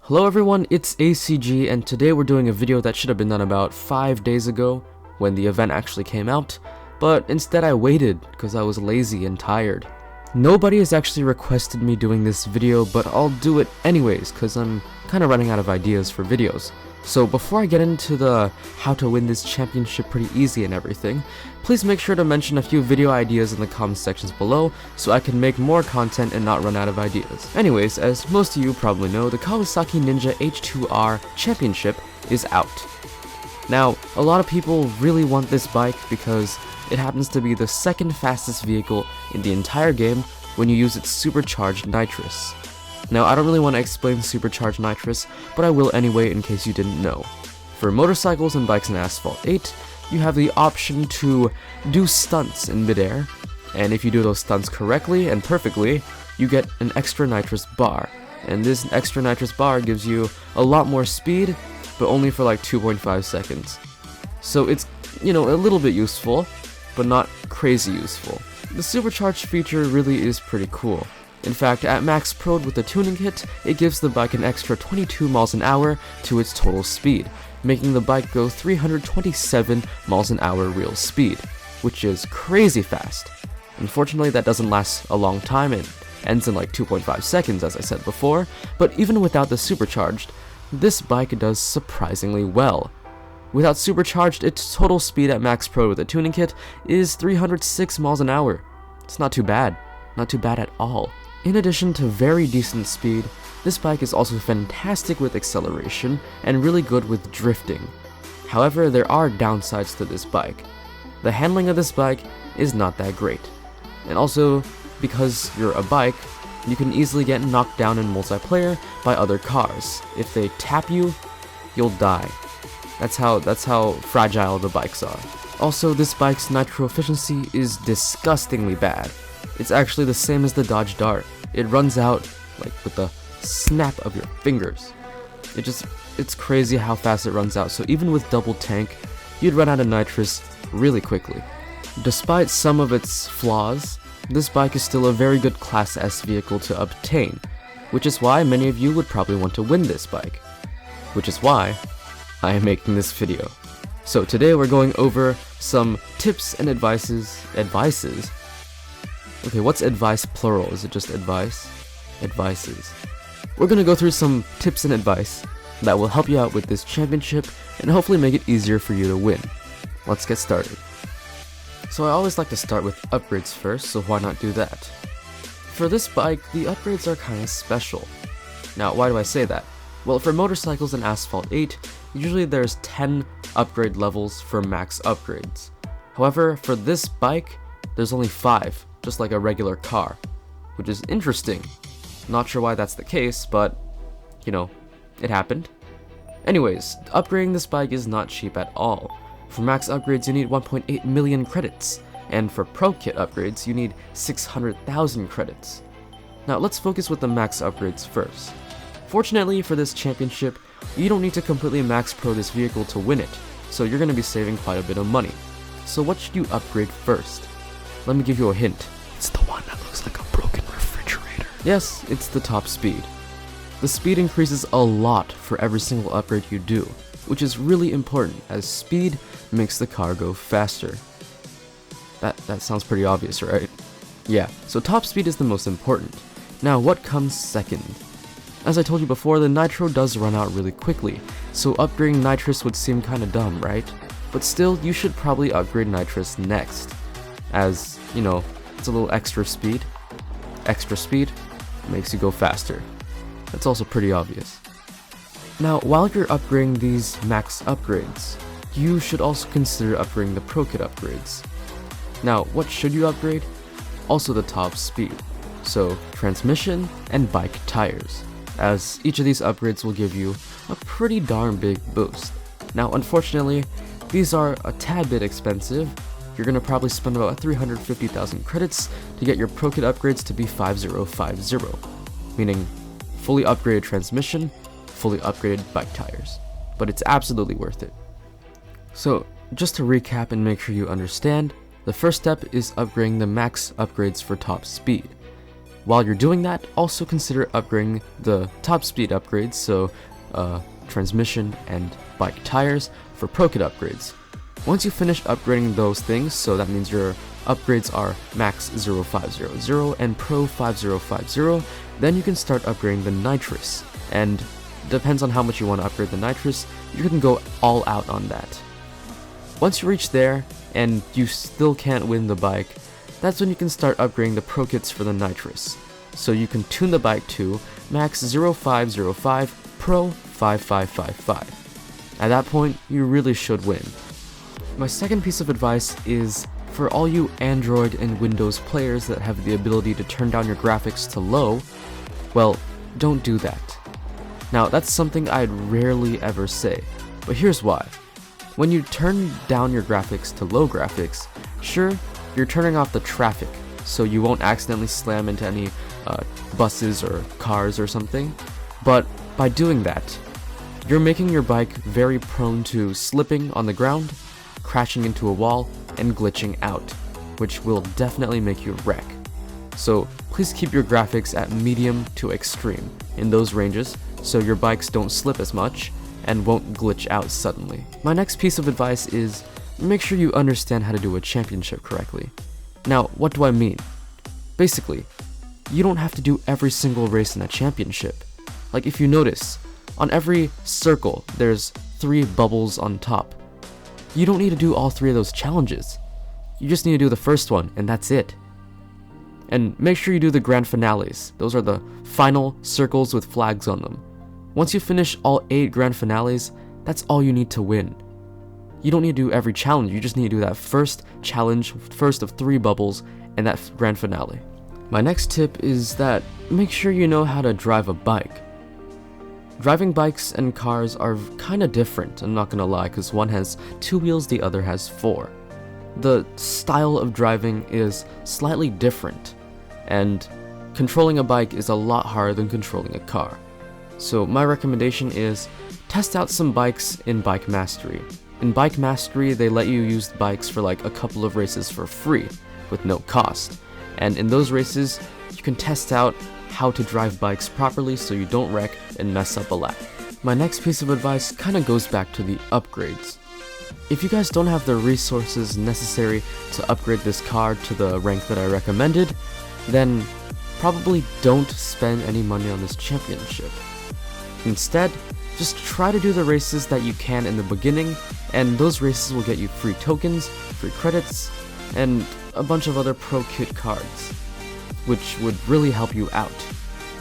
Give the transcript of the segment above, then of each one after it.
Hello everyone, it's ACG, and today we're doing a video that should have been done about 5 days ago when the event actually came out, but instead I waited because I was lazy and tired. Nobody has actually requested me doing this video, but I'll do it anyways because I'm kind of running out of ideas for videos. So before I get into the how to win this championship pretty easy and everything, please make sure to mention a few video ideas in the comment sections below so I can make more content and not run out of ideas. Anyways, as most of you probably know, the Kawasaki Ninja H2R Championship is out. Now, a lot of people really want this bike because it happens to be the second fastest vehicle in the entire game when you use its supercharged nitrous. Now, I don't really want to explain supercharged nitrous, but I will anyway in case you didn't know. For motorcycles and bikes in Asphalt 8, you have the option to do stunts in midair, and if you do those stunts correctly and perfectly, you get an extra nitrous bar. And this extra nitrous bar gives you a lot more speed, but only for like 2.5 seconds. So it's, a little bit useful, but not crazy useful. The supercharged feature really is pretty cool. In fact, at max prod with the tuning kit, it gives the bike an extra 22 miles an hour to its total speed, making the bike go 327 miles an hour real speed, which is crazy fast. Unfortunately, that doesn't last a long time, it ends in like 2.5 seconds as I said before, but even without the supercharged, this bike does surprisingly well. Without supercharged, its total speed at max prod with the tuning kit is 306 miles an hour. It's not too bad. Not too bad at all. In addition to very decent speed, this bike is also fantastic with acceleration and really good with drifting. However, there are downsides to this bike. The handling of this bike is not that great. And also, because you're a bike, you can easily get knocked down in multiplayer by other cars. If they tap you, you'll die. That's how fragile the bikes are. Also, this bike's nitro efficiency is disgustingly bad. It's actually the same as the Dodge Dart. It runs out like with the snap of your fingers. It's crazy how fast it runs out, so even with double tank, you'd run out of nitrous really quickly. Despite some of its flaws, this bike is still a very good Class S vehicle to obtain, which is why many of you would probably want to win this bike. Which is why I am making this video. So today we're going over some tips and advices. Okay, what's advice plural? Is it just advice? Advices. We're gonna go through some tips and advice that will help you out with this championship and hopefully make it easier for you to win. Let's get started. So I always like to start with upgrades first, so why not do that? For this bike, the upgrades are kinda special. Now, why do I say that? Well, for motorcycles in Asphalt 8, usually there's 10 upgrade levels for max upgrades. However, for this bike, there's only 5. Just like a regular car, which is interesting. Not sure why that's the case, but, it happened. Anyways, upgrading this bike is not cheap at all. For max upgrades, you need 1.8 million credits, and for Pro Kit upgrades, you need 600,000 credits. Now, let's focus with the max upgrades first. Fortunately for this championship, you don't need to completely max pro this vehicle to win it, so you're going to be saving quite a bit of money. So what should you upgrade first? Let me give you a hint. It's the one that looks like a broken refrigerator. Yes, it's the top speed. The speed increases a lot for every single upgrade you do, which is really important as speed makes the car go faster. That sounds pretty obvious, right? Yeah, so top speed is the most important. Now, what comes second? As I told you before, the nitro does run out really quickly, so upgrading nitrous would seem kinda dumb, right? But still, you should probably upgrade nitrous next. As, it's a little extra speed. Extra speed makes you go faster. That's also pretty obvious. Now, while you're upgrading these max upgrades, you should also consider upgrading the Pro Kit upgrades. Now, what should you upgrade? Also the top speed. So, transmission and bike tires, as each of these upgrades will give you a pretty darn big boost. Now, unfortunately, these are a tad bit expensive. You're going to probably spend about 350,000 credits to get your Pro Kit upgrades to be 5050, meaning fully upgraded transmission, fully upgraded bike tires. But it's absolutely worth it. So, just to recap and make sure you understand, the first step is upgrading the max upgrades for top speed. while you're doing that, also consider upgrading the top speed upgrades, so transmission and bike tires for pro kit upgrades. Once you finish upgrading those things, so that means your upgrades are max 0500 and pro 5050, then you can start upgrading the nitrous, and depends on how much you want to upgrade the nitrous, you can go all out on that. Once you reach there and you still can't win the bike, that's when you can start upgrading the pro kits for the nitrous, so you can tune the bike to max 0505 pro 5555. At that point, you really should win. My second piece of advice is for all you Android and Windows players that have the ability to turn down your graphics to low, well, don't do that. Now, that's something I'd rarely ever say, but here's why. When you turn down your graphics to low graphics, sure, you're turning off the traffic, so you won't accidentally slam into any buses or cars or something, but by doing that, you're making your bike very prone to slipping on the ground, crashing into a wall, and glitching out, which will definitely make you wreck. So please keep your graphics at medium to extreme in those ranges so your bikes don't slip as much and won't glitch out suddenly. My next piece of advice is make sure you understand how to do a championship correctly. Now, what do I mean? Basically, you don't have to do every single race in a championship. Like if you notice, on every circle there's 3 bubbles on top. You don't need to do all 3 of those challenges. You just need to do the first one, and that's it. And make sure you do the grand finales. Those are the final circles with flags on them. Once you finish all 8 grand finales, that's all you need to win. You don't need to do every challenge, you just need to do that first challenge, first of 3 bubbles, and that grand finale. My next tip is that make sure you know how to drive a bike. Driving bikes and cars are kinda different, I'm not gonna lie, because one has 2 wheels, the other has 4. The style of driving is slightly different, and controlling a bike is a lot harder than controlling a car. So my recommendation is test out some bikes in Bike Mastery. In Bike Mastery, they let you use bikes for like a couple of races for free, with no cost. And in those races, you can test out how to drive bikes properly so you don't wreck and mess up a lap. My next piece of advice kinda goes back to the upgrades. If you guys don't have the resources necessary to upgrade this car to the rank that I recommended, then probably don't spend any money on this championship. Instead, just try to do the races that you can in the beginning, and those races will get you free tokens, free credits, and a bunch of other pro kit cards, which would really help you out.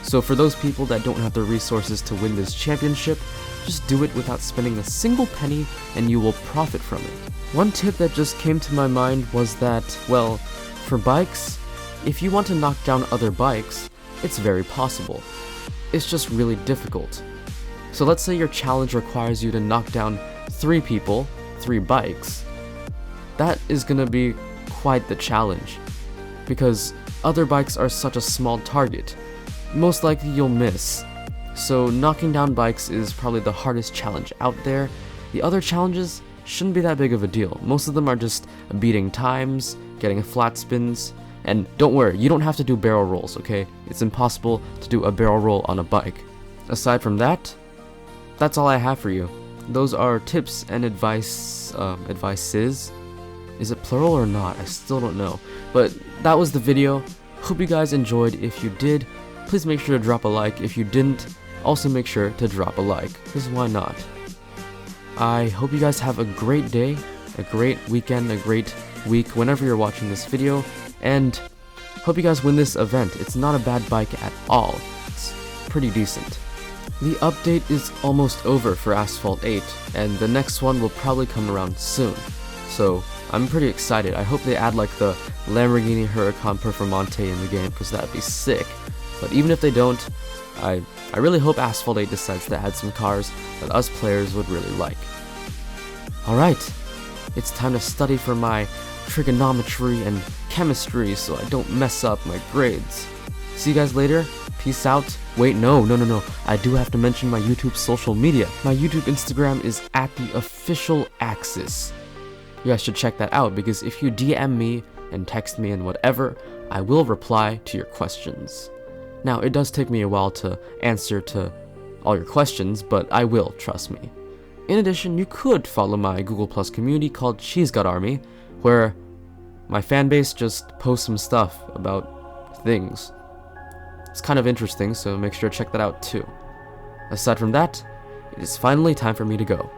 So for those people that don't have the resources to win this championship, just do it without spending a single penny and you will profit from it. One tip that just came to my mind was that, well, for bikes, if you want to knock down other bikes, it's very possible. It's just really difficult. So let's say your challenge requires you to knock down 3 people, 3 bikes. That is gonna be quite the challenge, because other bikes are such a small target. Most likely you'll miss. So knocking down bikes is probably the hardest challenge out there. The other challenges shouldn't be that big of a deal. Most of them are just beating times, getting flat spins, and don't worry, you don't have to do barrel rolls, okay? It's impossible to do a barrel roll on a bike. Aside from that, that's all I have for you. Those are tips and advices. Is it plural or not? I still don't know. But that was the video. Hope you guys enjoyed. If you did, please make sure to drop a like. If you didn't, also make sure to drop a like, because why not? I hope you guys have a great day, a great weekend, a great week whenever you're watching this video, and hope you guys win this event. It's not a bad bike at all. It's pretty decent. The update is almost over for Asphalt 8, and the next one will probably come around soon. So I'm pretty excited. I hope they add like the Lamborghini Huracan Performante in the game, because that'd be sick. But even if they don't, I really hope Asphalt 8 decides to add some cars that us players would really like. Alright, it's time to study for my trigonometry and chemistry so I don't mess up my grades. See you guys later. Peace out. Wait, no. I do have to mention my YouTube social media. My YouTube Instagram is @theofficialaxis. You guys should check that out, because if you DM me and text me and whatever, I will reply to your questions. Now, it does take me a while to answer to all your questions, but I will, trust me. In addition, you could follow my Google Plus community called She's Got Army, where my fanbase just posts some stuff about things. It's kind of interesting, so make sure to check that out too. Aside from that, it is finally time for me to go.